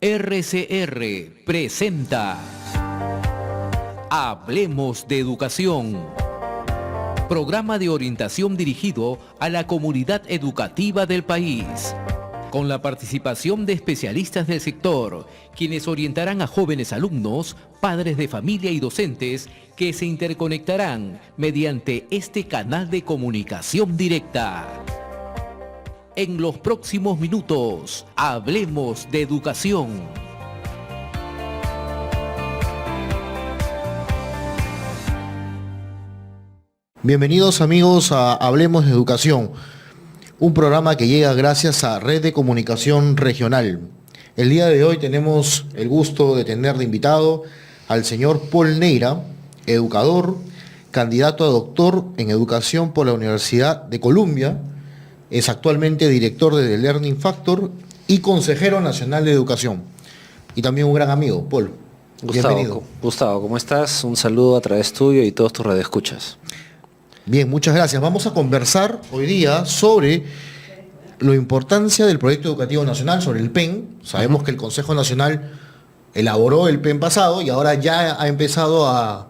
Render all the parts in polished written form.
RCR presenta Hablemos de Educación, programa de orientación dirigido a la comunidad educativa del país, con la participación de especialistas del sector, quienes orientarán a jóvenes alumnos, padres de familia y docentes que se interconectarán mediante este canal de comunicación directa. En los próximos minutos, hablemos de educación. Bienvenidos amigos a Hablemos de Educación, un programa que llega gracias a Red de Comunicación Regional. El día de hoy tenemos el gusto de tener de invitado al señor Paul Neira, educador, candidato a doctor en educación por la Universidad de Columbia. Es actualmente director de The Learning Factor y consejero nacional de educación. Y también un gran amigo, Paul. Bienvenido. Gustavo, ¿cómo estás? Un saludo a través tuyo y todos tus radioescuchas. Bien, muchas gracias. Vamos a conversar hoy día sobre la importancia del proyecto educativo nacional, sobre el PEN. Sabemos que el Consejo Nacional elaboró el PEN pasado y ahora ya ha empezado a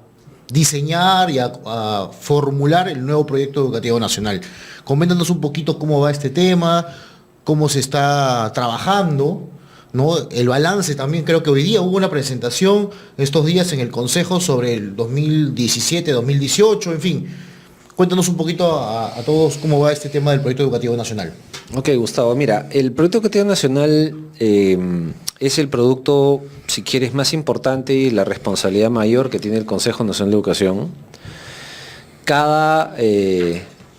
diseñar y a formular el nuevo proyecto educativo nacional. Coméntanos un poquito cómo va este tema, cómo se está trabajando, ¿no? El balance también. Creo que hoy día hubo una presentación estos días en el Consejo sobre el 2017-2018, en fin. Cuéntanos un poquito a todos cómo va este tema del proyecto educativo nacional. Ok, Gustavo, mira, el proyecto educativo nacional es el producto, si quieres, más importante y la responsabilidad mayor que tiene el Consejo Nacional de Educación. Cada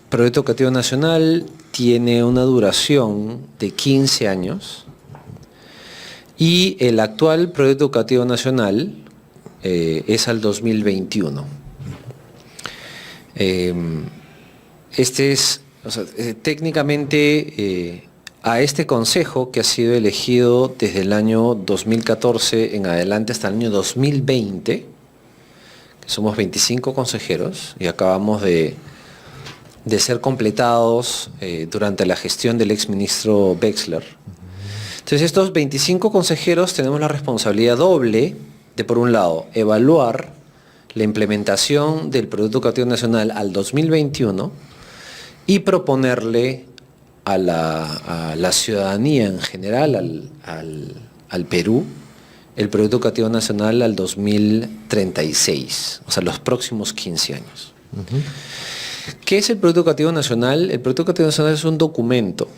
proyecto educativo nacional tiene una duración de 15 años y el actual proyecto educativo nacional es al 2021. Técnicamente a este consejo, que ha sido elegido desde el año 2014 en adelante hasta el año 2020, que somos 25 consejeros y acabamos de ser completados durante la gestión del exministro Wexler. Entonces estos 25 consejeros tenemos la responsabilidad doble de, por un lado, evaluar la implementación del Proyecto Educativo Nacional al 2021 y proponerle a la ciudadanía en general, al Perú, el Proyecto Educativo Nacional al 2036, o sea, los próximos 15 años. ¿Qué es el Proyecto Educativo Nacional? El Proyecto Educativo Nacional es un documento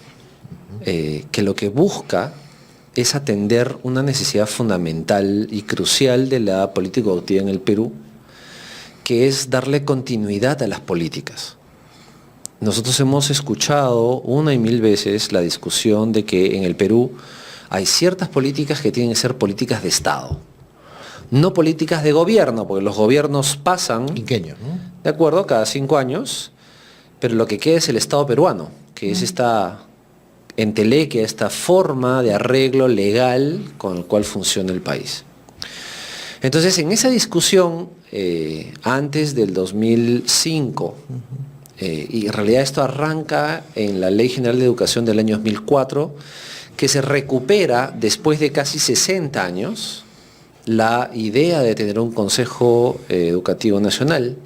que lo que busca es atender una necesidad fundamental y crucial de la política educativa en el Perú, que es darle continuidad a las políticas. Nosotros hemos escuchado una y mil veces la discusión de que en el Perú hay ciertas políticas que tienen que ser políticas de Estado, no políticas de gobierno, porque los gobiernos pasan, Quinquenio, ¿no? De acuerdo, cada 5 años, pero lo que queda es el Estado peruano, que es esta entelequia, esta forma de arreglo legal con el cual funciona el país. Entonces, en esa discusión, antes del 2005, y en realidad esto arranca en la Ley General de Educación del año 2004, que se recupera después de casi 60 años la idea de tener un Consejo Educativo Nacional,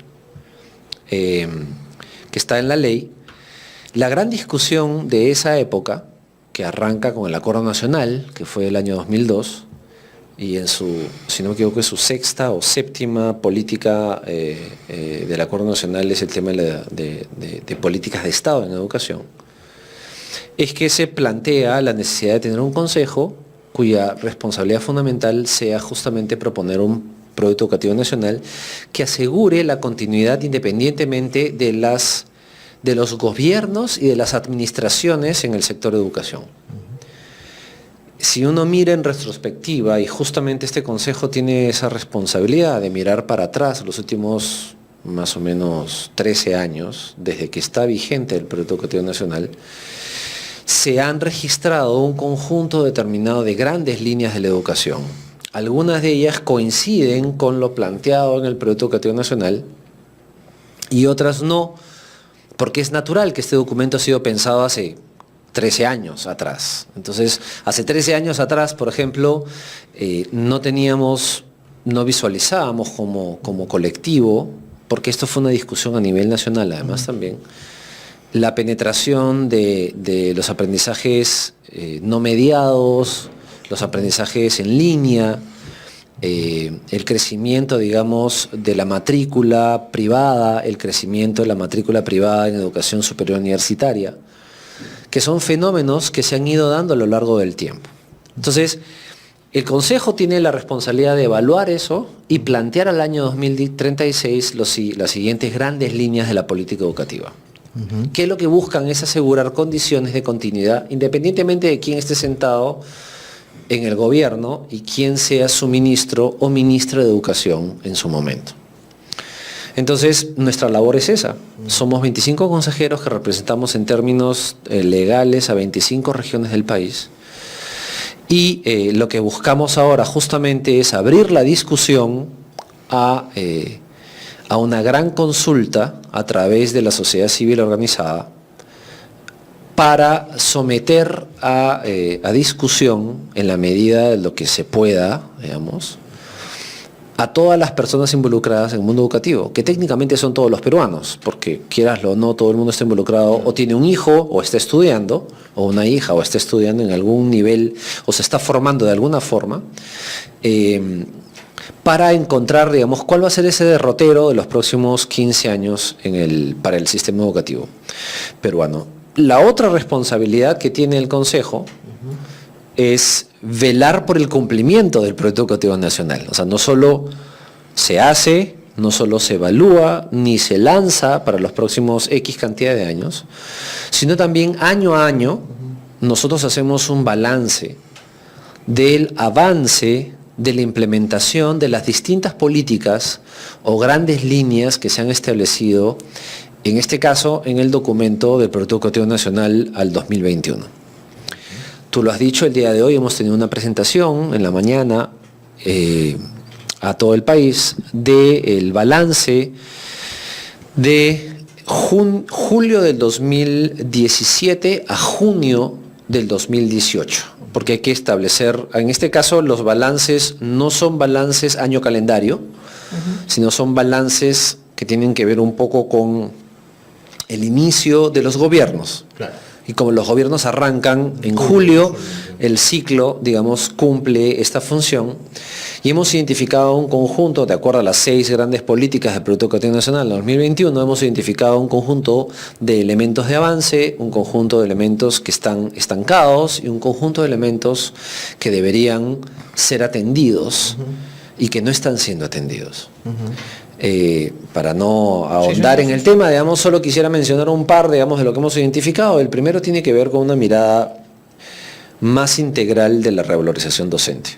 que está en la ley. La gran discusión de esa época, que arranca con el Acuerdo Nacional, que fue el año 2002, y en su, si no me equivoco, es su sexta o séptima política del Acuerdo Nacional, es el tema de políticas de Estado en educación, es que se plantea la necesidad de tener un consejo cuya responsabilidad fundamental sea justamente proponer un proyecto educativo nacional que asegure la continuidad independientemente de los gobiernos y de las administraciones en el sector de educación. Si uno mira en retrospectiva, y justamente este consejo tiene esa responsabilidad de mirar para atrás los últimos más o menos 13 años, desde que está vigente el Proyecto Educativo Nacional, se han registrado un conjunto determinado de grandes líneas de la educación. Algunas de ellas coinciden con lo planteado en el Proyecto Educativo Nacional y otras no, porque es natural que este documento ha sido pensado hace 13 años atrás. Entonces, hace 13 años atrás, por ejemplo, no visualizábamos como colectivo, porque esto fue una discusión a nivel nacional además también, la penetración de los aprendizajes no mediados, los aprendizajes en línea, el crecimiento, digamos, de la matrícula privada, el crecimiento de la matrícula privada en educación superior universitaria, que son fenómenos que se han ido dando a lo largo del tiempo. Entonces, el Consejo tiene la responsabilidad de evaluar eso y plantear al año 2036 las siguientes grandes líneas de la política educativa. ¿Qué es lo que buscan? Es asegurar condiciones de continuidad, independientemente de quién esté sentado en el gobierno y quién sea su ministro o ministra de Educación en su momento. Entonces, nuestra labor es esa. Somos 25 consejeros que representamos en términos legales a 25 regiones del país. Y lo que buscamos ahora justamente es abrir la discusión a una gran consulta a través de la sociedad civil organizada para someter a discusión, en la medida de lo que se pueda, digamos, a todas las personas involucradas en el mundo educativo, que técnicamente son todos los peruanos, porque quieraslo o no, todo el mundo está involucrado, o tiene un hijo, o está estudiando, o una hija, o está estudiando en algún nivel, o se está formando de alguna forma, para encontrar, digamos, cuál va a ser ese derrotero de los próximos 15 años para el sistema educativo peruano. La otra responsabilidad que tiene el Consejo es velar por el cumplimiento del Proyecto Educativo Nacional. O sea, no solo se hace, no solo se evalúa, ni se lanza para los próximos X cantidad de años, sino también año a año nosotros hacemos un balance del avance de la implementación de las distintas políticas o grandes líneas que se han establecido, en este caso, en el documento del Proyecto Educativo Nacional al 2021. Tú lo has dicho, el día de hoy hemos tenido una presentación en la mañana a todo el país del balance de julio del 2017 a junio del 2018, porque hay que establecer, en este caso los balances no son balances año calendario, sino son balances que tienen que ver un poco con el inicio de los gobiernos. Claro. Y como los gobiernos arrancan en julio, el ciclo, digamos, cumple esta función. Y hemos identificado un conjunto, de acuerdo a las 6 grandes políticas del Proyecto Educativo Nacional en 2021, hemos identificado un conjunto de elementos de avance, un conjunto de elementos que están estancados y un conjunto de elementos que deberían ser atendidos y que no están siendo atendidos. Para no ahondar en el tema, digamos, solo quisiera mencionar un par, digamos, de lo que hemos identificado. El primero tiene que ver con una mirada más integral de la revalorización docente.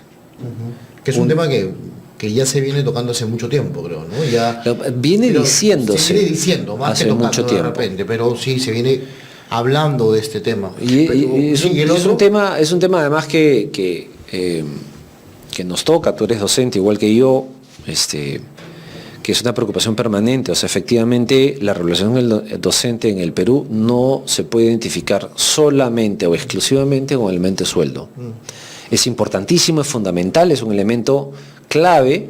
Que es un tema que ya se viene tocando hace mucho tiempo, creo, ¿no? Viene diciéndose. Se viene diciendo, más hace que tocando mucho de tiempo. repente, pero sí, se viene hablando de este tema. Es un tema además que nos toca. Tú eres docente igual que yo, que es una preocupación permanente. O sea, efectivamente, la revalorización del docente en el Perú no se puede identificar solamente o exclusivamente con el elemento de sueldo. Es importantísimo, es fundamental, es un elemento clave,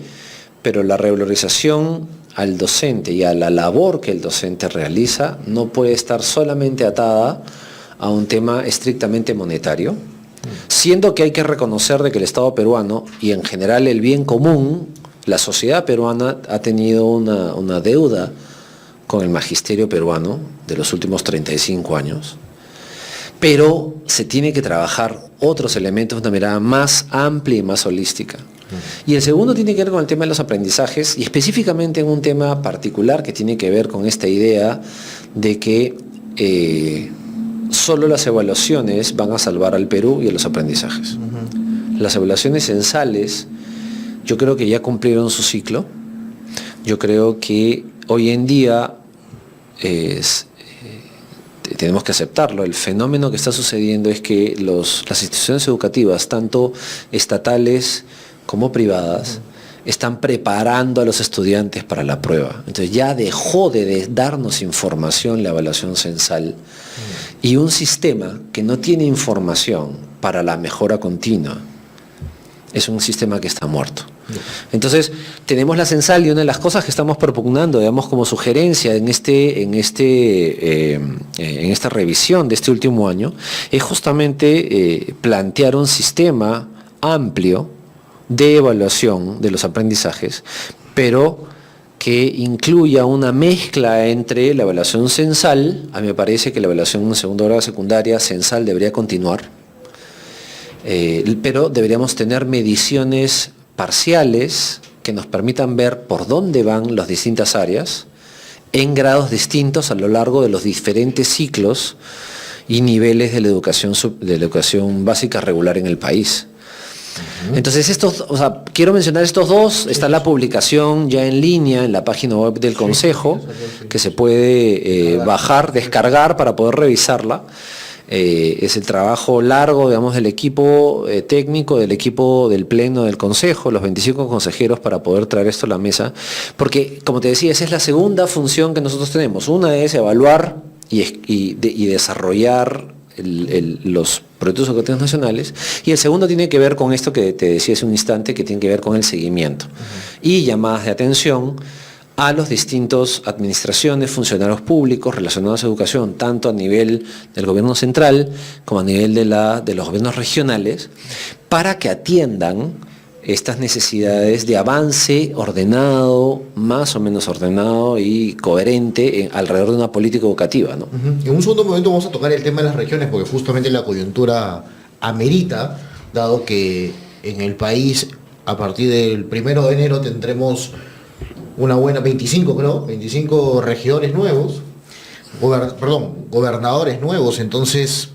pero la revalorización al docente y a la labor que el docente realiza no puede estar solamente atada a un tema estrictamente monetario, siendo que hay que reconocer de que el Estado peruano y en general el bien común, la sociedad peruana ha tenido una deuda con el magisterio peruano de los últimos 35 años, pero se tiene que trabajar otros elementos de una mirada más amplia y más holística. Y el segundo tiene que ver con el tema de los aprendizajes y específicamente en un tema particular que tiene que ver con esta idea de que solo las evaluaciones van a salvar al Perú y a los aprendizajes. Las evaluaciones censales yo creo que ya cumplieron su ciclo. Yo creo que hoy en día tenemos que aceptarlo. El fenómeno que está sucediendo es que las instituciones educativas, tanto estatales como privadas, están preparando a los estudiantes para la prueba. Entonces ya dejó de darnos información la evaluación censal y un sistema que no tiene información para la mejora continua es un sistema que está muerto. Entonces, tenemos la Censal y una de las cosas que estamos propugnando, digamos, como sugerencia en esta revisión de este último año, es justamente plantear un sistema amplio de evaluación de los aprendizajes, pero que incluya una mezcla entre la evaluación censal. A mí me parece que la evaluación en segundo grado de secundaria censal debería continuar, pero deberíamos tener mediciones parciales que nos permitan ver por dónde van las distintas áreas en grados distintos a lo largo de los diferentes ciclos y niveles de la educación básica regular en el país. Entonces, quiero mencionar estos dos. Está la publicación ya en línea en la página web del Consejo, que se puede bajar, descargar para poder revisarla. Es el trabajo largo, digamos, del equipo técnico, del equipo del Pleno del Consejo, los 25 consejeros, para poder traer esto a la mesa. Porque, como te decía, esa es la segunda función que nosotros tenemos. Una es evaluar y desarrollar los proyectos educativos nacionales, y el segundo tiene que ver con esto que te decía hace un instante, que tiene que ver con el seguimiento y llamadas de atención a los distintos administraciones, funcionarios públicos relacionados a educación, tanto a nivel del gobierno central como a nivel de los gobiernos regionales, para que atiendan estas necesidades de avance ordenado, más o menos ordenado y coherente alrededor de una política educativa, ¿no? En un segundo momento vamos a tocar el tema de las regiones, porque justamente la coyuntura amerita, dado que en el país a partir del 1 de enero tendremos una buena 25 regidores nuevos, gobernadores nuevos. Entonces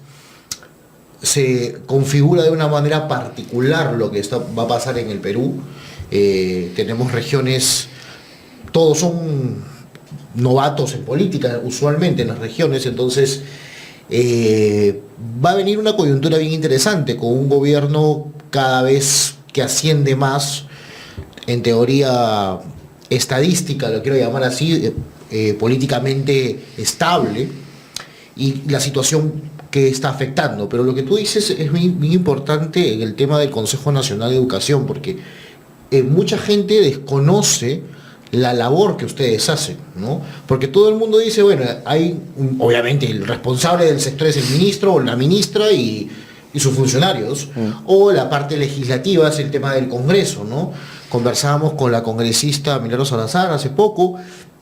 se configura de una manera particular lo que va a pasar en el Perú. Tenemos regiones, todos son novatos en política usualmente en las regiones, entonces va a venir una coyuntura bien interesante, con un gobierno cada vez que asciende más, en teoría estadística, lo quiero llamar así, políticamente estable, y la situación que está afectando. Pero lo que tú dices es bien importante en el tema del Consejo Nacional de Educación, porque mucha gente desconoce la labor que ustedes hacen, ¿no? Porque todo el mundo dice, bueno, obviamente el responsable del sector es el ministro o la ministra y sus funcionarios, o la parte legislativa es el tema del Congreso, ¿no? Conversábamos con la congresista Milagros Salazar hace poco,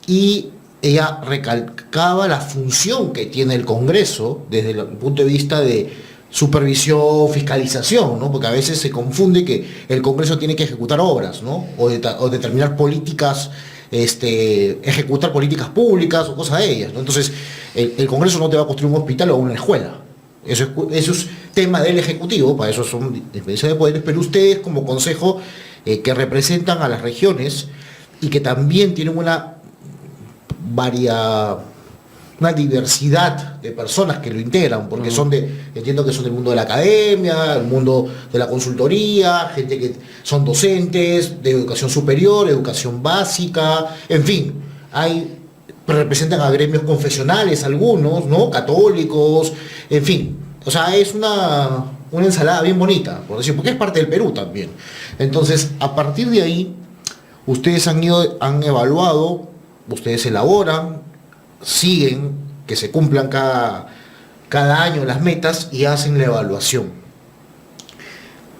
y ella recalcaba la función que tiene el Congreso desde el punto de vista de supervisión, fiscalización, ¿no? Porque a veces se confunde que el Congreso tiene que ejecutar obras, ¿no? O determinar políticas, ejecutar políticas públicas o cosas de ellas, ¿no? Entonces, el Congreso no te va a construir un hospital o una escuela. Eso es tema del Ejecutivo, para eso son diferencias de poderes, pero ustedes como Consejo, que representan a las regiones y que también tienen una diversidad de personas que lo integran, porque entiendo que son del mundo de la academia, el mundo de la consultoría, gente que son docentes de educación superior, educación básica, en fin, representan a gremios confesionales algunos, ¿no? Católicos, en fin. O sea, es una ensalada bien bonita, por decir, porque es parte del Perú también. Entonces, a partir de ahí, ustedes han evaluado, ustedes elaboran, siguen que se cumplan cada año las metas y hacen la evaluación.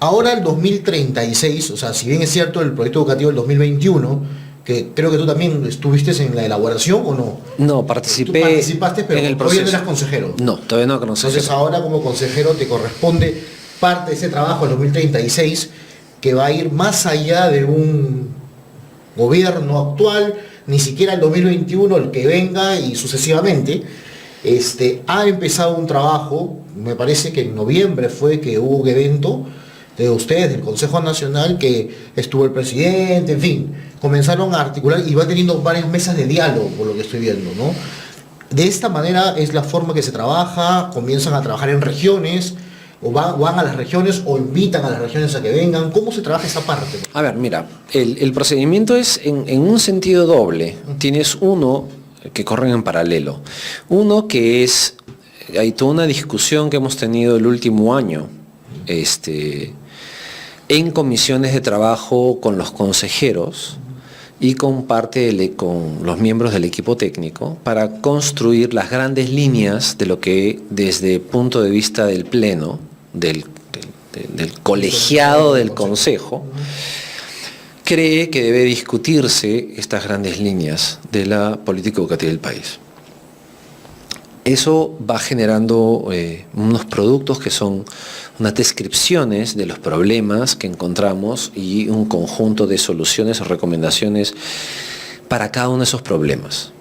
Ahora el 2036, o sea, si bien es cierto el proyecto educativo del 2021, que creo que tú también estuviste en la elaboración, ¿o no? No, participé. Tú participaste, pero en el todavía no proceso. eras consejero. No, todavía no era consejero. Entonces ahora como consejero te corresponde parte de ese trabajo del 2036, que va a ir más allá de un gobierno actual, ni siquiera el 2021, el que venga y sucesivamente. Ha empezado un trabajo, me parece que en noviembre fue que hubo un evento de ustedes, del Consejo Nacional, que estuvo el presidente, en fin, comenzaron a articular y va teniendo varias mesas de diálogo, por lo que estoy viendo, ¿no? De esta manera es la forma que se trabaja, comienzan a trabajar en regiones, o van a las regiones, o invitan a las regiones a que vengan. ¿Cómo se trabaja esa parte? A ver, mira, el procedimiento es en un sentido doble. Tienes uno que corren en paralelo. Uno que es hay toda una discusión que hemos tenido el último año en comisiones de trabajo con los consejeros y con con los miembros del equipo técnico para construir las grandes líneas de lo que desde el punto de vista del pleno, del colegiado del consejo, cree que debe discutirse estas grandes líneas de la política educativa del país. Eso va generando unos productos que son unas descripciones de los problemas que encontramos y un conjunto de soluciones o recomendaciones para cada uno de esos problemas.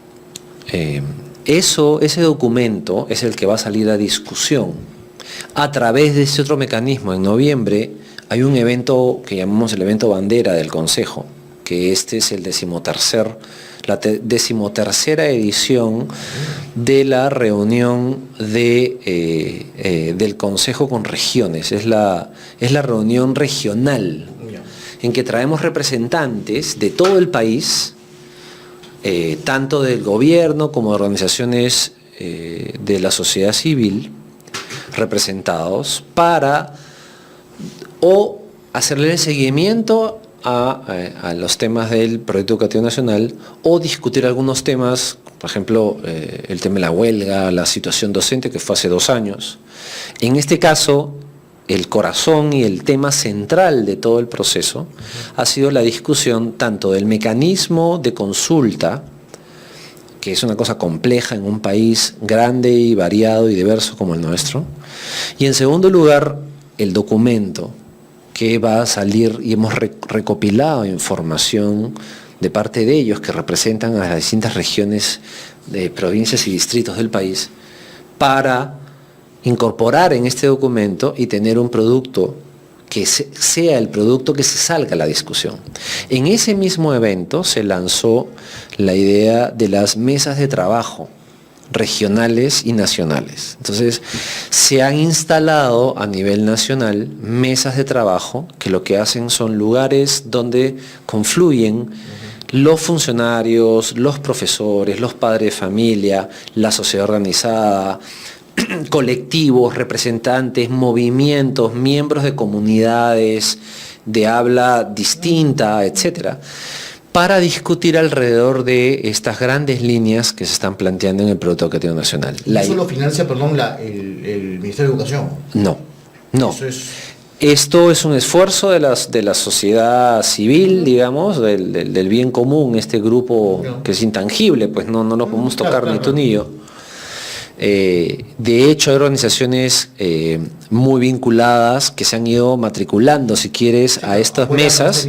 Ese documento es el que va a salir a discusión a través de ese otro mecanismo. En noviembre hay un evento que llamamos el evento bandera del Consejo, que este es la decimotercera edición de la reunión del Consejo con regiones. Es la reunión regional en que traemos representantes de todo el país, tanto del gobierno como de organizaciones de la sociedad civil representados, para o hacerle el seguimiento a los temas del Proyecto Educativo Nacional o discutir algunos temas, por ejemplo, el tema de la huelga, la situación docente, que fue hace 2 años. En este caso, el corazón y el tema central de todo el proceso ha sido la discusión tanto del mecanismo de consulta, que es una cosa compleja en un país grande y variado y diverso como el nuestro, y en segundo lugar, el documento que va a salir, y hemos recopilado información de parte de ellos que representan a las distintas regiones, de provincias y distritos del país, para incorporar en este documento y tener un producto que sea el producto que se salga a la discusión. En ese mismo evento se lanzó la idea de las mesas de trabajo regionales y nacionales. Entonces, se han instalado a nivel nacional mesas de trabajo que lo que hacen son lugares donde confluyen los funcionarios, los profesores, los padres de familia, la sociedad organizada, colectivos, representantes, movimientos, miembros de comunidades de habla distinta, etcétera, para discutir alrededor de estas grandes líneas que se están planteando en el Proyecto Educativo Nacional. ¿Eso lo financia, el Ministerio de Educación? No. Esto es un esfuerzo de la sociedad civil, digamos, del bien común, este grupo que es intangible, pues no lo podemos tocar ni tú ni yo. De hecho, hay organizaciones muy vinculadas que se han ido matriculando, si quieres, a estas mesas.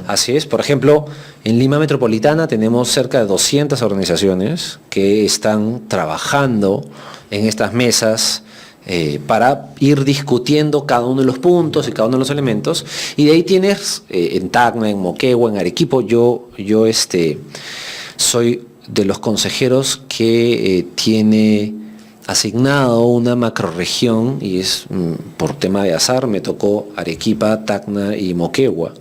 Así es. Por ejemplo, en Lima Metropolitana tenemos cerca de 200 organizaciones que están trabajando en estas mesas para ir discutiendo cada uno de los puntos y cada uno de los elementos. Y de ahí tienes en Tacna, en Moquegua, en Arequipa. Yo soy de los consejeros que tiene asignado una macrorregión, y es por tema de azar, me tocó Arequipa, Tacna y Moquegua,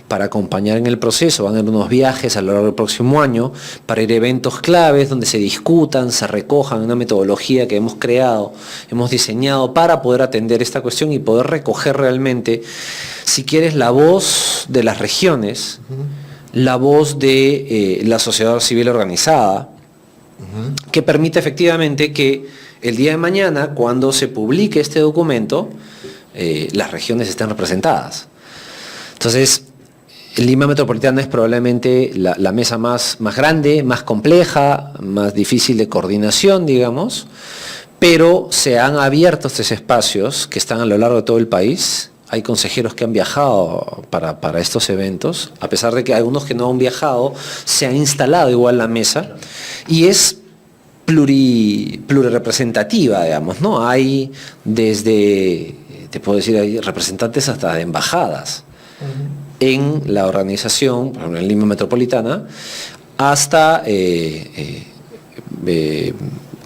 para acompañar en el proceso. Van a haber unos viajes a lo largo del próximo año para ir a eventos claves donde se discutan, se recojan una metodología que hemos creado, hemos diseñado para poder atender esta cuestión y poder recoger realmente, si quieres, la voz de las regiones, la voz de la sociedad civil organizada, que permite efectivamente que el día de mañana, cuando se publique este documento, las regiones estén representadas. Entonces, Lima Metropolitana es probablemente la mesa más grande, más compleja, más difícil de coordinación, digamos, pero se han abierto estos espacios que están a lo largo de todo el país. Hay consejeros que han viajado para estos eventos, a pesar de que algunos que no han viajado, se han instalado igual la mesa, y es plurirepresentativa, digamos, ¿no? Hay desde, te puedo decir, hay representantes hasta de embajadas en la organización, por ejemplo en Lima Metropolitana, hasta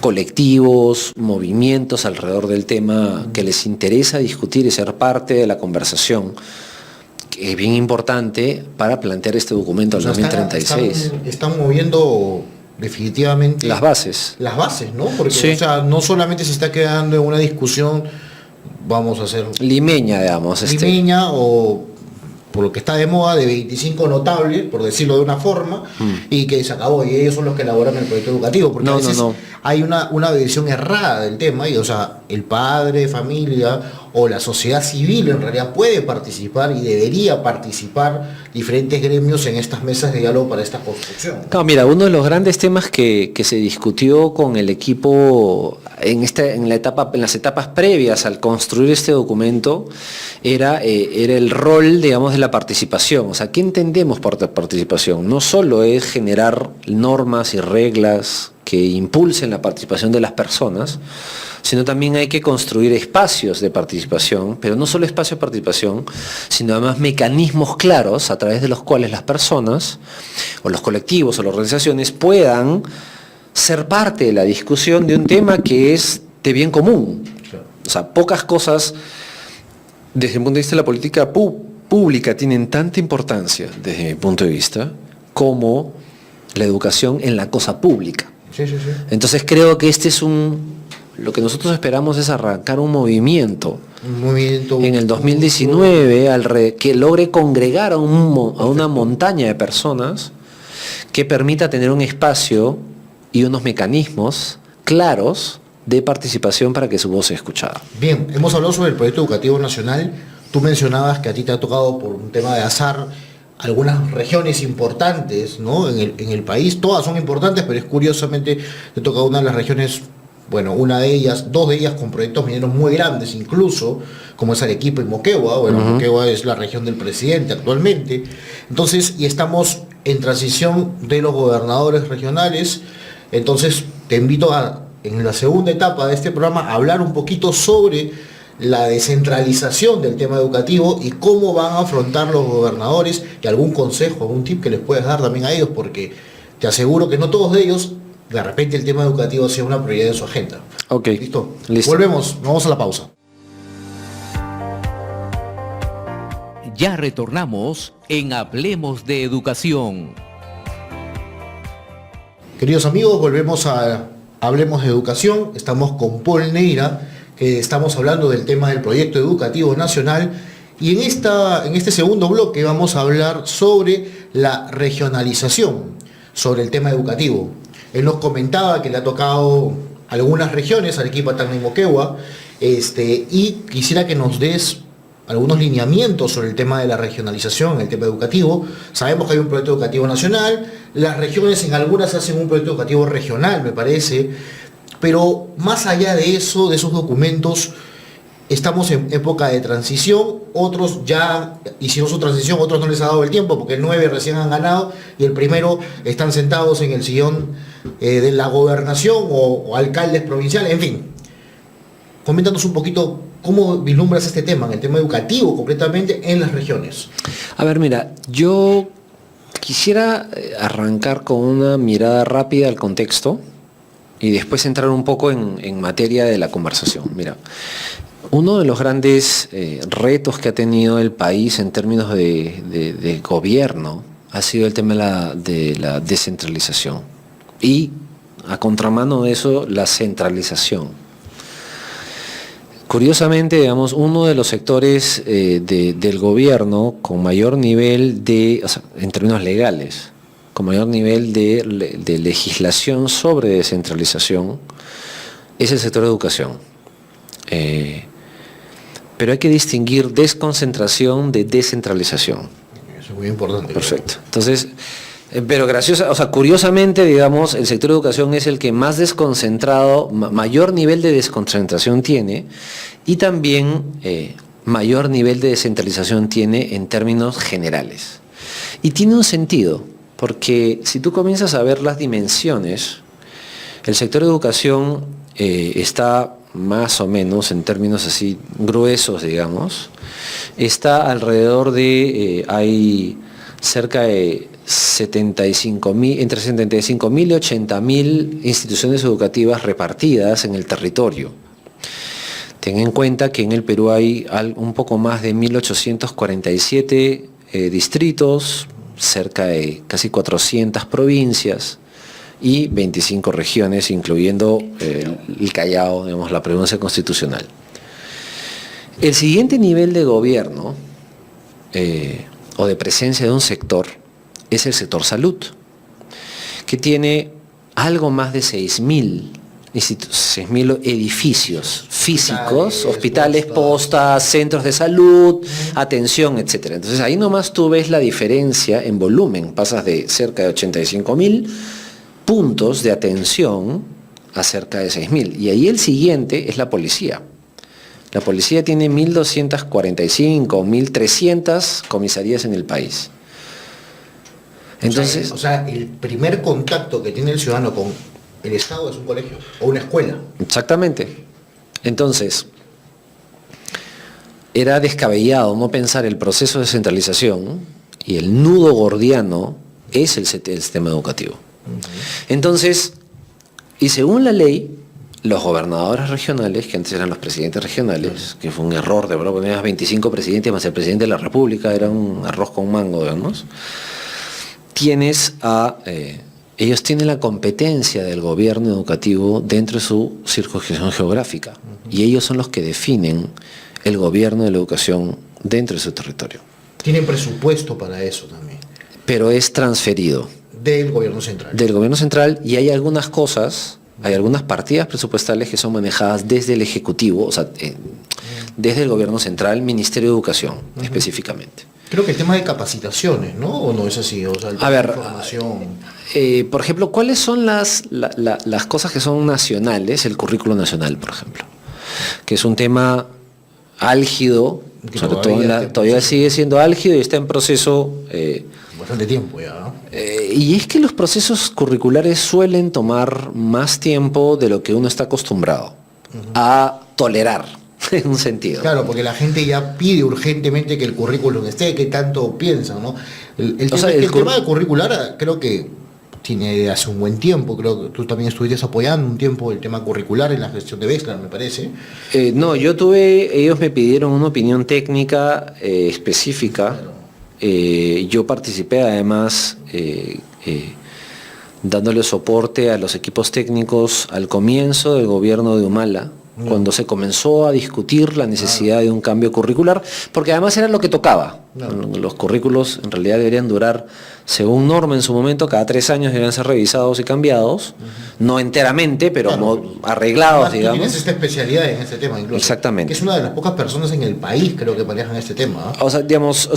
colectivos, movimientos alrededor del tema que les interesa discutir y ser parte de la conversación, que es bien importante para plantear este documento del 2036. Están moviendo definitivamente Las bases. las bases, ¿no? Porque Sí. o sea, no solamente se está quedando en una discusión, vamos a hacer Limeña, digamos. limeña o por lo que está de moda, de 25 notables, por decirlo de una forma, y que se acabó, y ellos son los que elaboran el proyecto educativo, porque No, a veces no. hay una visión errada del tema, y o sea, el padre de familia o la sociedad civil en realidad puede participar y debería participar diferentes gremios en estas mesas de diálogo para esta construcción. No, mira, uno de los grandes temas que se discutió con el equipo en las etapas previas al construir este documento era el rol, digamos, de la participación. O sea, ¿qué entendemos por participación? No solo es generar normas y reglas que impulsen la participación de las personas, sino también hay que construir espacios de participación, pero no solo espacios de participación, sino además mecanismos claros a través de los cuales las personas, o los colectivos o las organizaciones puedan ser parte de la discusión de un tema que es de bien común. O sea, pocas cosas desde el punto de vista de la política pública tienen tanta importancia, desde mi punto de vista, como la educación en la cosa pública. Sí, sí, sí. Entonces creo que lo que nosotros esperamos es arrancar un movimiento Un movimiento en el 2019 que logre congregar a una montaña de personas que permita tener un espacio y unos mecanismos claros de participación para que su voz sea escuchada. Bien, hemos hablado sobre el proyecto educativo nacional. Tú mencionabas que a ti te ha tocado por un tema de azar algunas regiones importantes, ¿no? en el país. Todas son importantes, pero es curiosamente te toca una de las regiones, bueno, dos de ellas con proyectos mineros muy grandes incluso, como es Arequipa y Moquegua. Bueno, Moquegua es la región del presidente actualmente. Entonces, y estamos en transición de los gobernadores regionales. Entonces, te invito en la segunda etapa de este programa, a hablar un poquito sobre la descentralización del tema educativo y cómo van a afrontar los gobernadores, y algún consejo, algún tip que les puedas dar también a ellos, porque te aseguro que no todos de ellos, de repente el tema educativo sea una prioridad en su agenda. Ok. ¿Listo? Listo. Volvemos, vamos a la pausa. Ya retornamos en Hablemos de Educación. Queridos amigos, volvemos a Hablemos de Educación. Estamos con Paul Neira, que estamos hablando del tema del proyecto educativo nacional, y en este segundo bloque vamos a hablar sobre la regionalización, sobre el tema educativo. Él nos comentaba que le ha tocado algunas regiones, Arequipa, Tacna y Moquegua, y quisiera que nos des algunos lineamientos sobre el tema de la regionalización, el tema educativo. Sabemos que hay un proyecto educativo nacional, las regiones en algunas hacen un proyecto educativo regional, me parece, pero más allá de eso, de esos documentos, estamos en época de transición. Otros ya hicieron su transición, otros no les ha dado el tiempo, porque el 9 recién han ganado y el primero están sentados en el sillón de la gobernación o alcaldes provinciales, en fin. Coméntanos un poquito cómo vislumbras este tema, en el tema educativo completamente en las regiones. A ver, mira, yo quisiera arrancar con una mirada rápida al contexto y después entrar un poco en materia de la conversación. Mira, uno de los grandes retos que ha tenido el país en términos de gobierno ha sido el tema de la descentralización y, a contramano de eso, la centralización. Curiosamente, digamos, uno de los sectores del gobierno con mayor nivel en términos legales, con mayor nivel de legislación sobre descentralización, es el sector de educación. Pero hay que distinguir desconcentración de descentralización. Eso es muy importante. Perfecto. Entonces, pero curiosamente, digamos, el sector de educación es el que más desconcentrado, mayor nivel de desconcentración tiene, y también mayor nivel de descentralización tiene en términos generales. Y tiene un sentido, porque si tú comienzas a ver las dimensiones, el sector de educación está más o menos, en términos así gruesos, digamos, está alrededor de, hay cerca de entre 75.000 y 80.000 instituciones educativas repartidas en el territorio. Ten en cuenta que en el Perú hay un poco más de 1.847 distritos, cerca de casi 400 provincias y 25 regiones, incluyendo el Callao, digamos, la provincia constitucional. El siguiente nivel de gobierno o de presencia de un sector es el sector salud, que tiene algo más de 6.000 edificios físicos, hospitales, postas, centros de salud, atención, etc. Entonces ahí nomás tú ves la diferencia en volumen, pasas de cerca de 85.000 puntos de atención a cerca de 6.000. Y ahí el siguiente es la policía. La policía tiene 1.245, 1.300 comisarías en el país. Entonces, o sea, el primer contacto que tiene el ciudadano con el Estado es un colegio o una escuela. Exactamente. Entonces, era descabellado no pensar el proceso de centralización y el nudo gordiano es el sistema educativo. Entonces, y según la ley, los gobernadores regionales, que antes eran los presidentes regionales, que fue un error, de verdad, ponías 25 presidentes más el presidente de la República, era un arroz con mango, digamos. Ellos tienen la competencia del gobierno educativo dentro de su circunscripción geográfica, y ellos son los que definen el gobierno de la educación dentro de su territorio. Tienen presupuesto para eso también. Pero es transferido. Del gobierno central. Del gobierno central, y hay algunas cosas, hay algunas partidas presupuestales que son manejadas desde el Ejecutivo, o sea, desde el gobierno central, Ministerio de Educación, específicamente. Creo que el tema de capacitaciones, ¿no? ¿O no es así? O sea, el tema de formación. Por ejemplo, ¿cuáles son las cosas que son nacionales? El currículo nacional, por ejemplo, que es un tema álgido, sobre todo todavía sigue siendo álgido y está en proceso... bastante tiempo ya, ¿no? Y es que los procesos curriculares suelen tomar más tiempo de lo que uno está acostumbrado a tolerar, en un sentido. Claro, porque la gente ya pide urgentemente que el currículum esté, que tanto piensan, ¿no? El tema de curricular creo que tiene hace un buen tiempo, creo que tú también estuviste apoyando un tiempo el tema curricular en la gestión de Wexler, me parece. No, ellos me pidieron una opinión técnica específica. Claro. Yo participé además dándole soporte a los equipos técnicos al comienzo del gobierno de Humala, cuando se comenzó a discutir la necesidad de un cambio curricular, porque además era lo que tocaba. Los currículos en realidad deberían durar, según norma en su momento, cada 3 años deberían ser revisados y cambiados, no enteramente, pero arreglados, además, digamos. Tienes esta especialidad en este tema, incluso. Exactamente. Que es una de las pocas personas en el país, creo, que manejan este tema. O sea, digamos,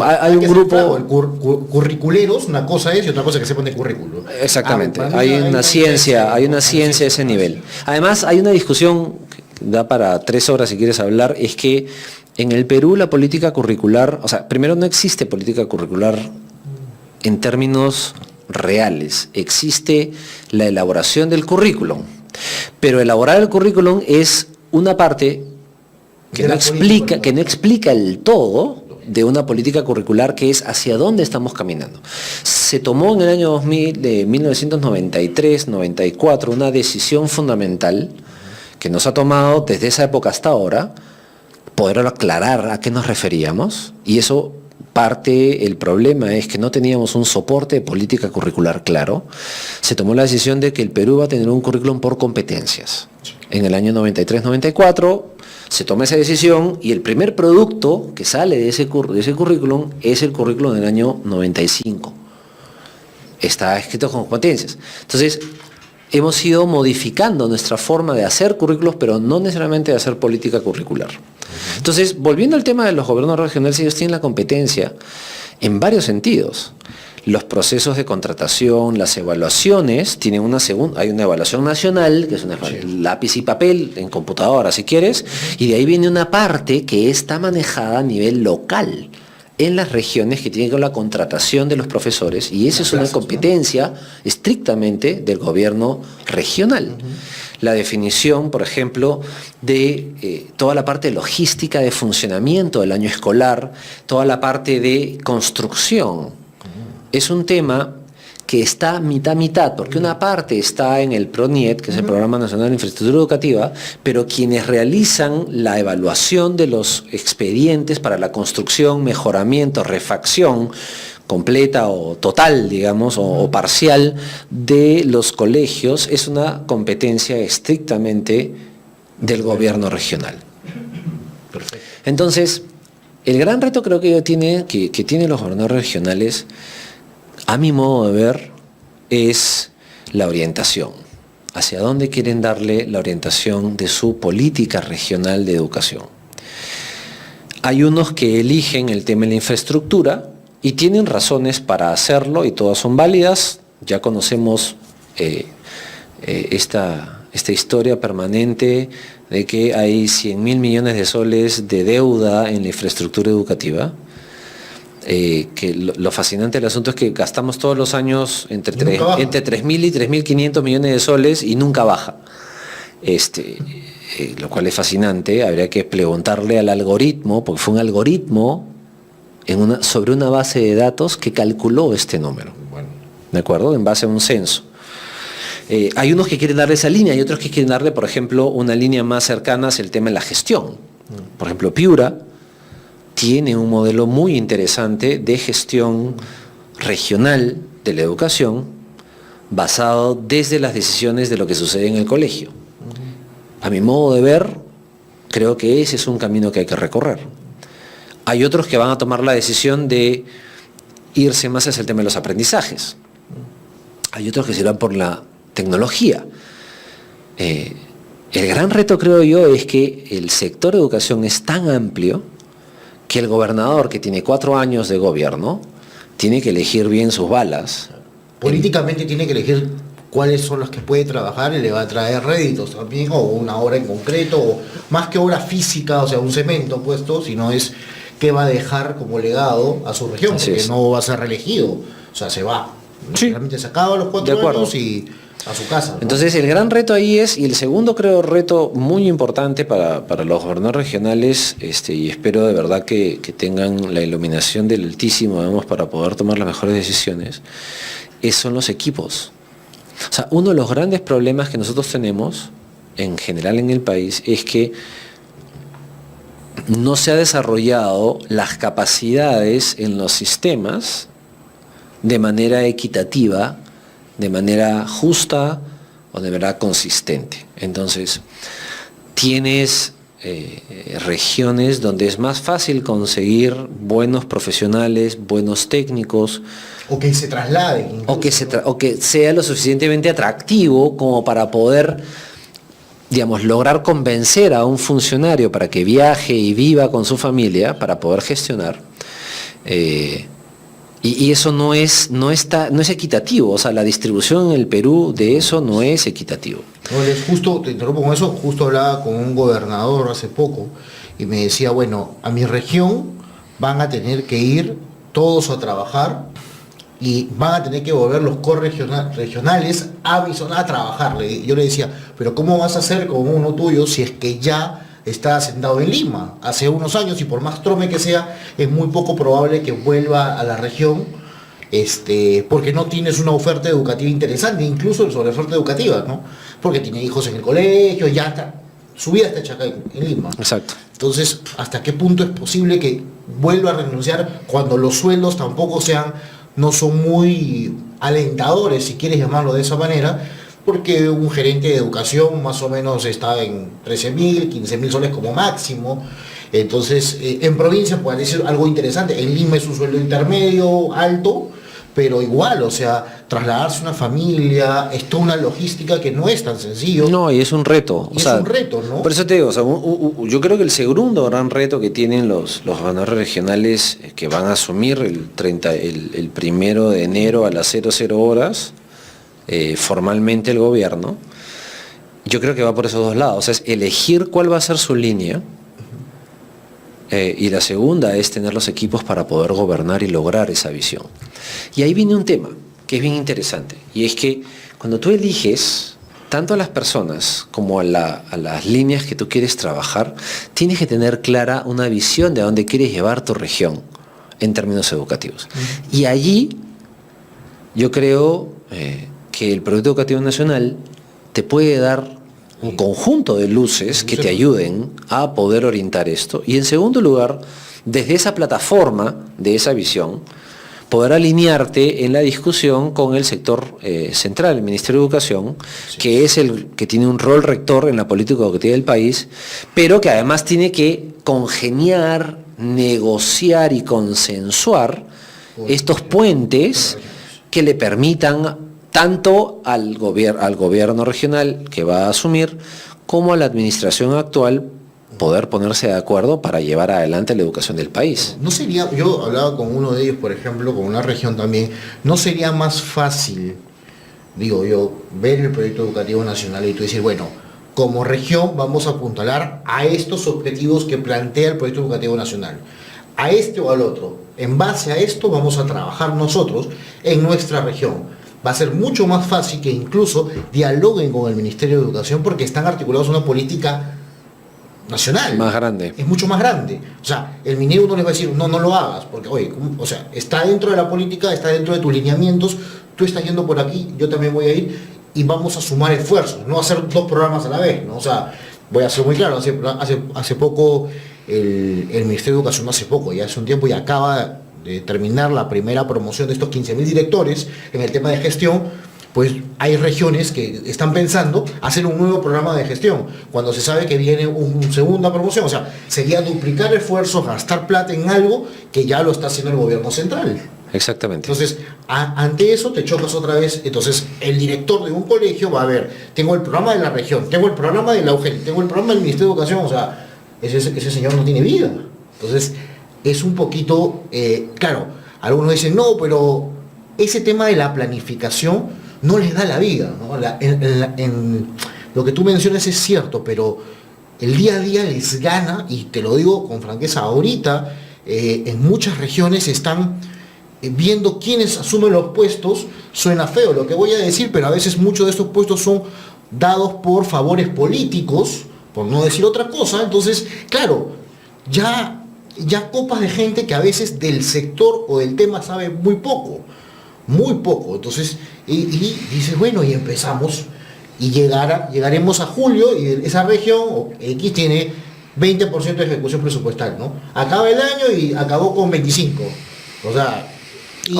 hay un grupo... Curriculeros, una cosa es y otra cosa que sepan de currículo. Exactamente. Hay una ciencia a ese nivel. Además, hay una discusión que da para 3 horas si quieres hablar, es que en el Perú la política curricular, o sea, primero no existe política curricular en términos reales, existe la elaboración del currículum, pero elaborar el currículum es una parte que no explica el todo de una política curricular, que es hacia dónde estamos caminando. Se tomó en el año 1993-94 una decisión fundamental que nos ha tomado desde esa época hasta ahora poder aclarar a qué nos referíamos, y eso el problema es que no teníamos un soporte de política curricular claro. Se tomó la decisión de que el Perú va a tener un currículum por competencias. En el año 93-94 se toma esa decisión y el primer producto que sale de ese currículum es el currículum del año 95. Está escrito con competencias. Entonces, hemos ido modificando nuestra forma de hacer currículos, pero no necesariamente de hacer política curricular. Entonces, volviendo al tema de los gobiernos regionales, ellos tienen la competencia en varios sentidos. Los procesos de contratación, las evaluaciones, hay una evaluación nacional, que es lápiz y papel en computadora si quieres, y de ahí viene una parte que está manejada a nivel local, en las regiones, que tiene que ver con la contratación de los profesores, y esa es una competencia estrictamente del gobierno regional. La definición, por ejemplo, de toda la parte logística de funcionamiento del año escolar, toda la parte de construcción, es un tema que está mitad, porque una parte está en el PRONIET, que es el Programa Nacional de Infraestructura Educativa, pero quienes realizan la evaluación de los expedientes para la construcción, mejoramiento, refacción, completa o total, digamos, o parcial de los colegios es una competencia estrictamente del gobierno regional. Perfecto. Entonces, el gran reto creo que tienen los gobernadores regionales, a mi modo de ver, es la orientación. ¿Hacia dónde quieren darle la orientación de su política regional de educación? Hay unos que eligen el tema de la infraestructura y tienen razones para hacerlo y todas son válidas. Ya conocemos esta historia permanente de que hay 100.000 millones de soles de deuda en la infraestructura educativa. Que lo fascinante del asunto es que gastamos todos los años entre 3.000 y 3.500 millones de soles y nunca baja. Lo cual es fascinante. Habría que preguntarle al algoritmo, porque fue un algoritmo sobre una base de datos que calculó este número. Bueno. ¿De acuerdo? En base a un censo. Hay unos que quieren darle esa línea y otros que quieren darle, por ejemplo, una línea más cercana hacia el tema de la gestión. Por ejemplo, Piura tiene un modelo muy interesante de gestión regional de la educación basado desde las decisiones de lo que sucede en el colegio. A mi modo de ver, creo que ese es un camino que hay que recorrer. Hay otros que van a tomar la decisión de irse más hacia el tema de los aprendizajes. Hay otros que se van por la tecnología. El gran reto, creo yo, es que el sector de educación es tan amplio que el gobernador, que tiene 4 años de gobierno, tiene que elegir bien sus balas. Políticamente tiene que elegir cuáles son las que puede trabajar y le va a traer réditos también, o una obra en concreto, o más que obra física, o sea, un cemento puesto, sino es qué va a dejar como legado a su región, Así porque es. no va a ser reelegido, o sea, se va. Sí. Realmente se acaba los 4 años y a su casa, ¿no? Entonces el gran reto ahí es, y el segundo creo reto muy importante para los gobernadores regionales, y espero de verdad que tengan la iluminación del Altísimo, digamos, para poder tomar las mejores decisiones, son los equipos. O sea, uno de los grandes problemas que nosotros tenemos en general en el país es que no se ha desarrollado las capacidades en los sistemas de manera equitativa, de manera justa o de manera consistente. Entonces, tienes regiones donde es más fácil conseguir buenos profesionales, buenos técnicos, O que se trasladen. o que sea lo suficientemente atractivo como para poder, digamos, lograr convencer a un funcionario para que viaje y viva con su familia para poder gestionar. Y eso no es equitativo. O sea, la distribución en el Perú de eso no es equitativo. No, justo, te interrumpo con eso, justo hablaba con un gobernador hace poco y me decía, bueno, a mi región van a tener que ir todos a trabajar y van a tener que volver los corregionales a mi zona a trabajar. Yo le decía, pero ¿cómo vas a hacer con uno tuyo si es que ya está asentado en Lima hace unos años y por más trome que sea, es muy poco probable que vuelva a la región, porque no tienes una oferta educativa interesante, incluso sobre oferta educativa, ¿no? Porque tiene hijos en el colegio, ya está, su vida está hecha acá en Lima. Exacto. Entonces, ¿hasta qué punto es posible que vuelva a renunciar cuando los sueldos tampoco no son muy alentadores, si quieres llamarlo de esa manera? Porque un gerente de educación más o menos está en 13.000, 15.000 soles como máximo. Entonces, en provincia puede ser algo interesante. En Lima es un sueldo intermedio, alto, pero igual, o sea, trasladarse una familia, es toda una logística que no es tan sencillo. No, y es un reto. Es un reto, ¿no? Por eso te digo, yo creo que el segundo gran reto que tienen los gobernadores regionales que van a asumir el 1 de enero a las 00 horas, formalmente el gobierno, yo creo que va por esos dos lados. O sea, es elegir cuál va a ser su línea, y la segunda es tener los equipos para poder gobernar y lograr esa visión. Y ahí viene un tema que es bien interesante, y es que cuando tú eliges tanto a las personas como a las líneas que tú quieres trabajar, tienes que tener clara una visión de a dónde quieres llevar tu región en términos educativos. Y allí yo creo que el Proyecto Educativo Nacional te puede dar un conjunto de luces que te ayuden a poder orientar esto. Y en segundo lugar, desde esa plataforma, de esa visión, poder alinearte en la discusión con el sector central, el Ministerio de Educación, que es el que tiene un rol rector en la política educativa del país, pero que además tiene que congeniar, negociar y consensuar estos puentes que le permitan tanto al gobierno regional que va a asumir como a la administración actual poder ponerse de acuerdo para llevar adelante la educación del país. No sería, yo hablaba con uno de ellos, por ejemplo, con una región también, ¿no sería más fácil, digo yo, ver el proyecto educativo nacional y tú decir, bueno, como región vamos a apuntalar a estos objetivos que plantea el proyecto educativo nacional, a este o al otro, en base a esto vamos a trabajar nosotros en nuestra región? Va a ser mucho más fácil que incluso dialoguen con el Ministerio de Educación porque están articulados en una política nacional. Más grande. Es mucho más grande. O sea, el minero no les va a decir, no lo hagas, porque, oye, o sea, está dentro de la política, está dentro de tus lineamientos, tú estás yendo por aquí, yo también voy a ir, y vamos a sumar esfuerzos, no hacer dos programas a la vez, ¿no? O sea, voy a ser muy claro, hace poco, el Ministerio de Educación, no hace poco, ya hace un tiempo, y acaba de terminar la primera promoción de estos 15.000 directores en el tema de gestión. Pues hay regiones que están pensando hacer un nuevo programa de gestión, cuando se sabe que viene una segunda promoción. O sea, sería duplicar esfuerzos, gastar plata en algo que ya lo está haciendo el gobierno central. Exactamente. Entonces, ante eso te chocas otra vez. Entonces, el director de un colegio va a ver, tengo el programa de la región, tengo el programa de la UGEL, tengo el programa del Ministerio de Educación. O sea, ese señor no tiene vida. Entonces, es un poquito, claro, algunos dicen, no, pero ese tema de la planificación no les da la vida, ¿no? Lo que tú mencionas es cierto, pero el día a día les gana, y te lo digo con franqueza, ahorita en muchas regiones están viendo quiénes asumen los puestos. Suena feo lo que voy a decir, pero a veces muchos de estos puestos son dados por favores políticos, por no decir otra cosa. Entonces, claro, ya copas de gente que a veces del sector o del tema sabe muy poco. Entonces, y dices, bueno, y empezamos, y llegaremos a julio, y esa región X tiene 20% de ejecución presupuestal, ¿no? Acaba el año y acabó con 25. O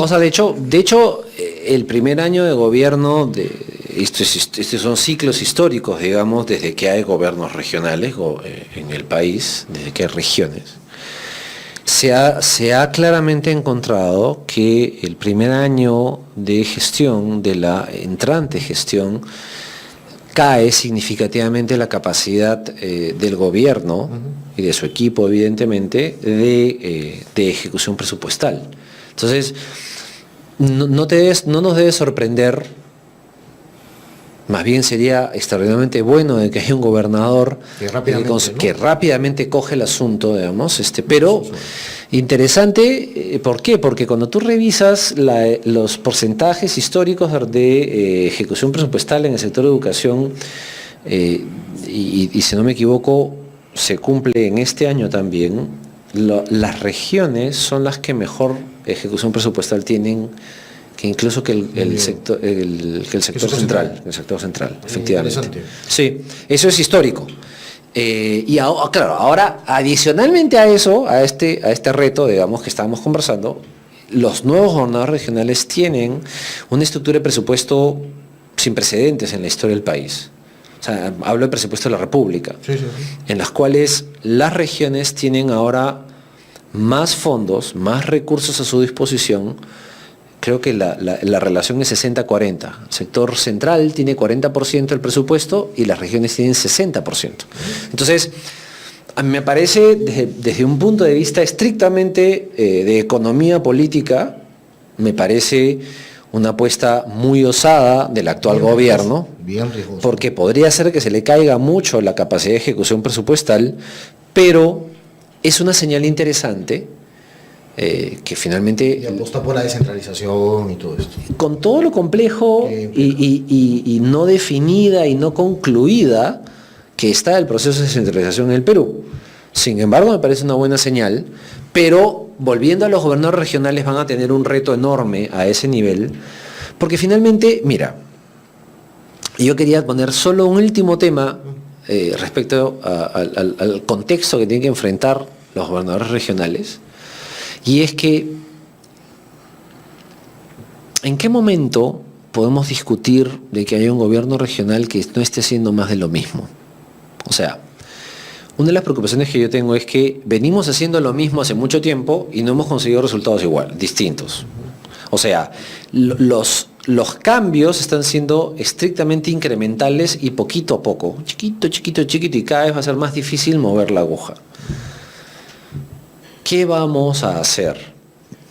sea, de hecho, el primer año de gobierno, estos son ciclos históricos, digamos, desde que hay gobiernos regionales en el país, desde que hay regiones. Se ha claramente encontrado que el primer año de gestión, de la entrante gestión, cae significativamente la capacidad del gobierno y de su equipo, evidentemente, de ejecución presupuestal. Entonces, no nos debe sorprender. Más bien sería extraordinariamente bueno de que haya un gobernador que rápidamente coge el asunto, digamos, pero interesante, ¿por qué? Porque cuando tú revisas los porcentajes históricos de ejecución presupuestal en el sector de educación, y si no me equivoco, se cumple en este año también, las regiones son las que mejor ejecución presupuestal tienen, que incluso que el sector central, efectivamente. Sí, eso es histórico. Y ahora, adicionalmente a eso, a este reto, digamos, que estábamos conversando, los nuevos gobernadores regionales tienen una estructura de presupuesto sin precedentes en la historia del país. O sea, hablo de presupuesto de la República, en las cuales las regiones tienen ahora más fondos, más recursos a su disposición. Creo que la relación es 60-40. El sector central tiene 40% del presupuesto y las regiones tienen 60%. Entonces, a mí me parece, desde un punto de vista estrictamente de economía política, me parece una apuesta muy osada del actual gobierno, bien riesgoso, porque podría ser que se le caiga mucho la capacidad de ejecución presupuestal, pero es una señal interesante. Que finalmente... Y aposta por la descentralización y todo esto. Con todo lo complejo y no definida y no concluida que está el proceso de descentralización en el Perú. Sin embargo, me parece una buena señal, pero volviendo a los gobernadores regionales van a tener un reto enorme a ese nivel, porque finalmente, mira, yo quería poner solo un último tema respecto al contexto que tienen que enfrentar los gobernadores regionales. Y es que ¿En qué momento podemos discutir de que haya un gobierno regional que no esté haciendo más de lo mismo? O sea, una de las preocupaciones que yo tengo es que venimos haciendo lo mismo hace mucho tiempo y no hemos conseguido resultados distintos. O sea, los cambios están siendo estrictamente incrementales y poquito a poco, chiquito, chiquito, chiquito, y cada vez va a ser más difícil mover la aguja. ¿Qué vamos a hacer?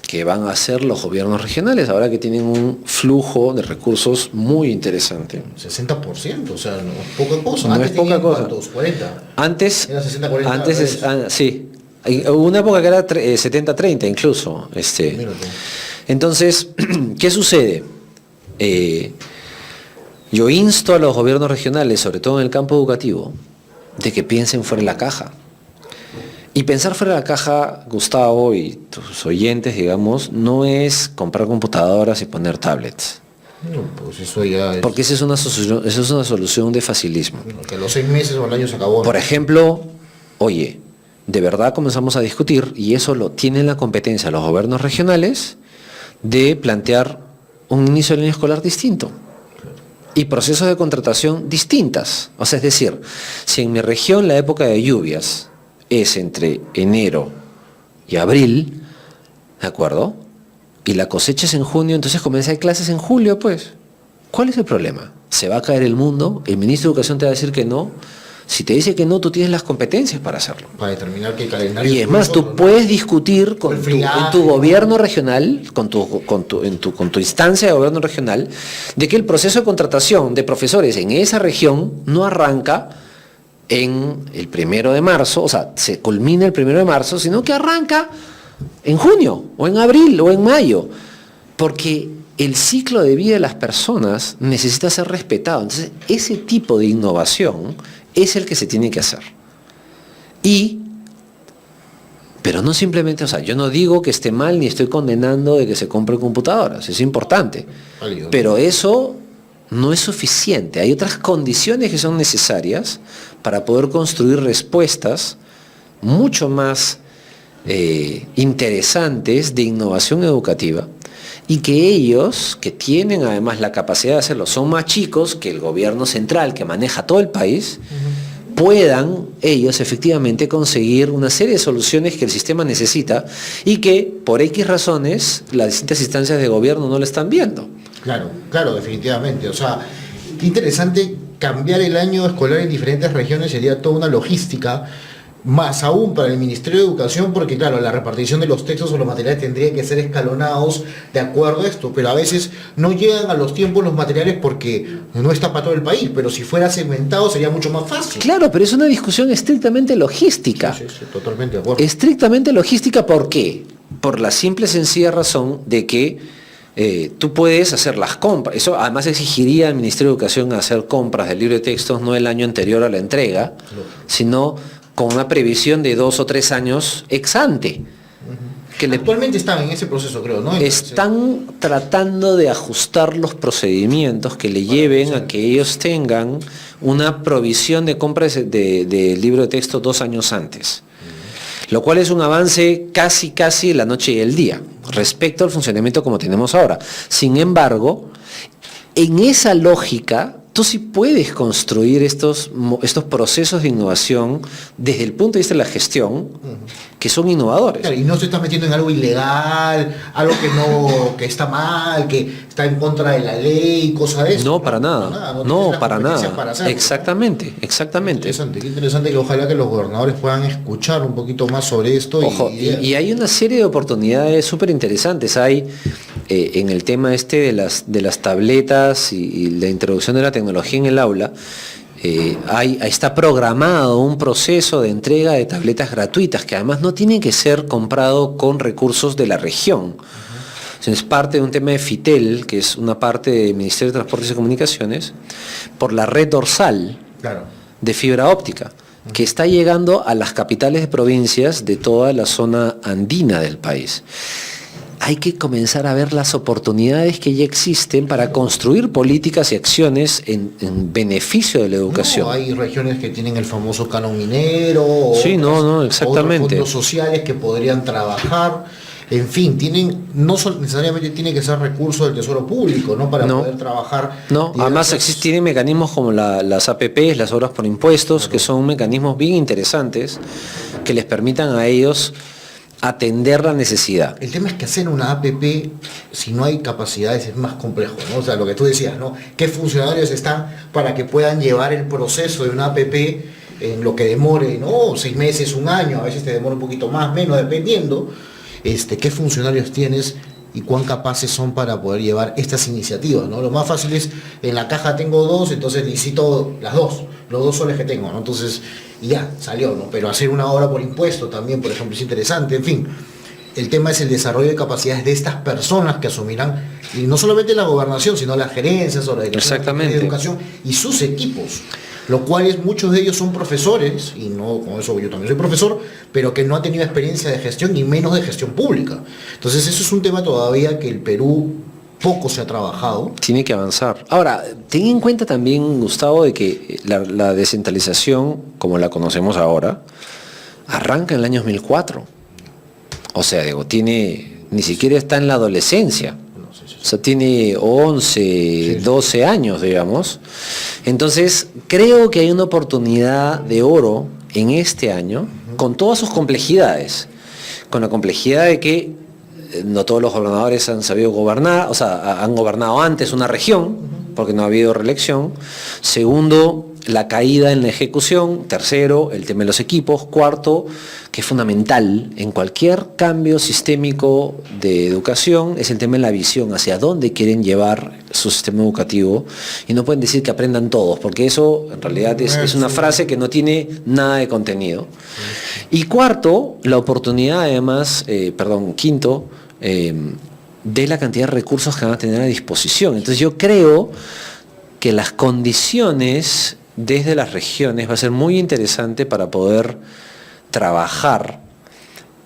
¿Qué van a hacer los gobiernos regionales ahora que tienen un flujo de recursos muy interesante? 60%, o sea, no es poca cosa. No Antes es poca cosa. ¿Cuántos? 40. Antes, Era 60-40 antes al revés. sí. Hubo una época que era 70-30 incluso. Mírate. Entonces, ¿qué sucede? Yo insto a los gobiernos regionales, sobre todo en el campo educativo, de que piensen fuera de la caja. Y pensar fuera de la caja, Gustavo y tus oyentes, digamos, no es comprar computadoras y poner tablets. No, pues eso ya es... Porque esa es una solución de facilismo. Que a los 6 meses o al año se acabó. Por ejemplo, oye, de verdad comenzamos a discutir, y eso lo tienen la competencia los gobiernos regionales, de plantear un inicio del año escolar distinto y procesos de contratación distintas. O sea, es decir, si en mi región la época de lluvias es entre enero y abril, ¿de acuerdo? Y la cosecha es en junio, entonces comienza a haber clases en julio, pues. ¿Cuál es el problema? ¿Se va a caer el mundo? ¿El ministro de Educación te va a decir que no? Si te dice que no, tú tienes las competencias para hacerlo. Para determinar qué calendario... Y es más, tú puedes discutir con en tu gobierno regional, con tu instancia de gobierno regional, de que el proceso de contratación de profesores en esa región no arranca en el 1 de marzo, o sea, se culmina el 1 de marzo, sino que arranca en junio, o en abril, o en mayo, porque el ciclo de vida de las personas necesita ser respetado. Entonces, ese tipo de innovación es el que se tiene que hacer. Pero no simplemente, o sea, yo no digo que esté mal ni estoy condenando de que se compren computadoras, es importante, pero eso no es suficiente. Hay otras condiciones que son necesarias para poder construir respuestas mucho más interesantes de innovación educativa, y que ellos, que tienen además la capacidad de hacerlo, son más chicos que el gobierno central que maneja todo el país, puedan ellos efectivamente conseguir una serie de soluciones que el sistema necesita y que por X razones las distintas instancias de gobierno no lo están viendo. Claro, definitivamente. O sea, qué interesante cambiar el año escolar en diferentes regiones, sería toda una logística, más aún para el Ministerio de Educación, porque claro, la repartición de los textos o los materiales tendría que ser escalonados de acuerdo a esto, pero a veces no llegan a los tiempos los materiales porque no está para todo el país, pero si fuera segmentado sería mucho más fácil. Claro, pero es una discusión estrictamente logística. Sí, totalmente de acuerdo. Estrictamente logística, ¿por qué? Por la simple y sencilla razón de que tú puedes hacer las compras. Eso además exigiría al Ministerio de Educación hacer compras del libro de textos no el año anterior a la entrega, sino con una previsión de 2 o 3 años ex ante. Actualmente están en ese proceso, creo, ¿no? Están tratando de ajustar los procedimientos que le lleven a que ellos tengan una provisión de compras de libro de texto 2 años antes. Lo cual es un avance casi la noche y el día respecto al funcionamiento como tenemos ahora. Sin embargo, en esa lógica, tú sí puedes construir estos procesos de innovación desde el punto de vista de la gestión, que son innovadores. Claro, y no se está metiendo en algo ilegal, algo que está mal, que está en contra de la ley, cosas de eso. No, para nada. No, para nada. Exactamente. Qué interesante que ojalá que los gobernadores puedan escuchar un poquito más sobre esto. Ojo, y hay una serie de oportunidades súper interesantes. Hay en el tema de las tabletas y la introducción de la tecnología en el aula, está programado un proceso de entrega de tabletas gratuitas que además no tienen que ser comprado con recursos de la región. Es parte de un tema de FITEL, que es una parte del Ministerio de Transportes y Comunicaciones, por la red dorsal de fibra óptica, que está llegando a las capitales de provincias de toda la zona andina del país. Hay que comenzar a ver las oportunidades que ya existen para construir políticas y acciones en beneficio de la educación. No, hay regiones que tienen el famoso canon minero, exactamente. otros fondos sociales que podrían trabajar En fin, no necesariamente tiene que ser recursos del Tesoro Público, ¿no? Para poder trabajar. No, además tienen mecanismos como las APPs, las obras por impuestos, claro, que son mecanismos bien interesantes que les permitan a ellos atender la necesidad. El tema es que hacer una APP, si no hay capacidades, es más complejo, ¿no? O sea, lo que tú decías, ¿no? ¿Qué funcionarios están para que puedan llevar el proceso de una APP en lo que demore, ¿no? 6 meses, 1 año, a veces te demora un poquito más, menos, dependiendo. ¿Qué funcionarios tienes y cuán capaces son para poder llevar estas iniciativas, ¿no? Lo más fácil es, en la caja tengo 2, entonces necesito los 2 soles que tengo, ¿no? Entonces, y ya, salió, ¿no? Pero hacer una obra por impuesto también, por ejemplo, es interesante, en fin. El tema es el desarrollo de capacidades de estas personas que asumirán, y no solamente la gobernación, sino las gerencias o la dirección de educación y sus equipos. Lo cual es, muchos de ellos son profesores, y no con eso yo también soy profesor, pero que no han tenido experiencia de gestión y menos de gestión pública. Entonces eso es un tema todavía que el Perú poco se ha trabajado. Tiene que avanzar. Ahora, ten en cuenta también, Gustavo, de que la descentralización, como la conocemos ahora, arranca en el año 2004. O sea, digo, ni siquiera está en la adolescencia. O sea, tiene 11, 12 años, digamos. Entonces, creo que hay una oportunidad de oro en este año, con todas sus complejidades. Con la complejidad de que no todos los gobernadores han sabido gobernar, o sea, han gobernado antes una región, porque no ha habido reelección. Segundo, la caída en la ejecución. Tercero, el tema de los equipos. Cuarto, que es fundamental en cualquier cambio sistémico de educación, es el tema de la visión, hacia dónde quieren llevar su sistema educativo. Y no pueden decir que aprendan todos, porque eso en realidad es una frase que no tiene nada de contenido. Y cuarto, la oportunidad además, quinto, de la cantidad de recursos que van a tener a disposición. Entonces yo creo que las condiciones desde las regiones va a ser muy interesante para poder trabajar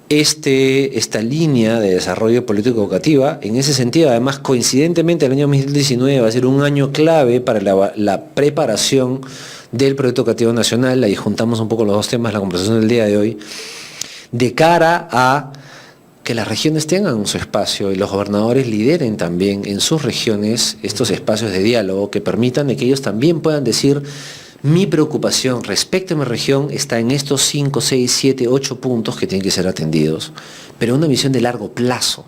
esta línea de desarrollo político educativa. En ese sentido, además, coincidentemente, el año 2019 va a ser un año clave para la preparación del proyecto educativo nacional. Ahí juntamos un poco los dos temas, la conversación del día de hoy, de cara a que las regiones tengan su espacio y los gobernadores lideren también en sus regiones estos espacios de diálogo que permitan de que ellos también puedan decir: mi preocupación respecto a mi región está en estos 5, 6, 7, 8 puntos que tienen que ser atendidos, pero una visión de largo plazo,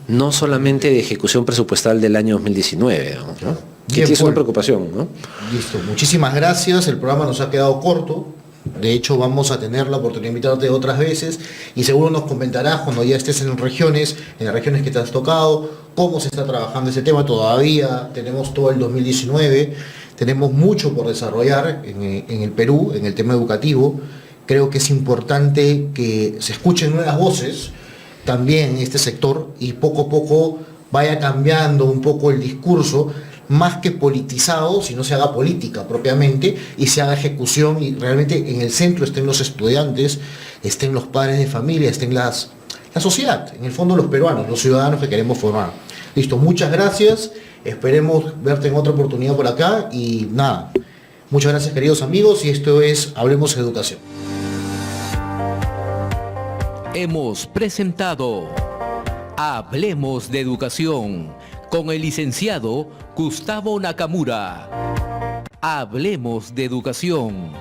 no solamente de ejecución presupuestal del año 2019, ¿no? Que es una preocupación, ¿no? Listo, muchísimas gracias, el programa nos ha quedado corto. De hecho, vamos a tener la oportunidad de invitarte otras veces y seguro nos comentarás cuando ya estés en las regiones que te has tocado, cómo se está trabajando ese tema. Todavía tenemos todo el 2019, tenemos mucho por desarrollar en el Perú, en el tema educativo. Creo que es importante que se escuchen nuevas voces también en este sector y poco a poco vaya cambiando un poco el discurso, más que politizado, si no se haga política propiamente y se haga ejecución y realmente en el centro estén los estudiantes, estén los padres de familia, estén la sociedad, en el fondo los peruanos, los ciudadanos que queremos formar. Listo, muchas gracias, esperemos verte en otra oportunidad por acá y nada, muchas gracias queridos amigos y esto es Hablemos de Educación. Hemos presentado Hablemos de Educación con el licenciado Gustavo Nakamura. Hablemos de Educación.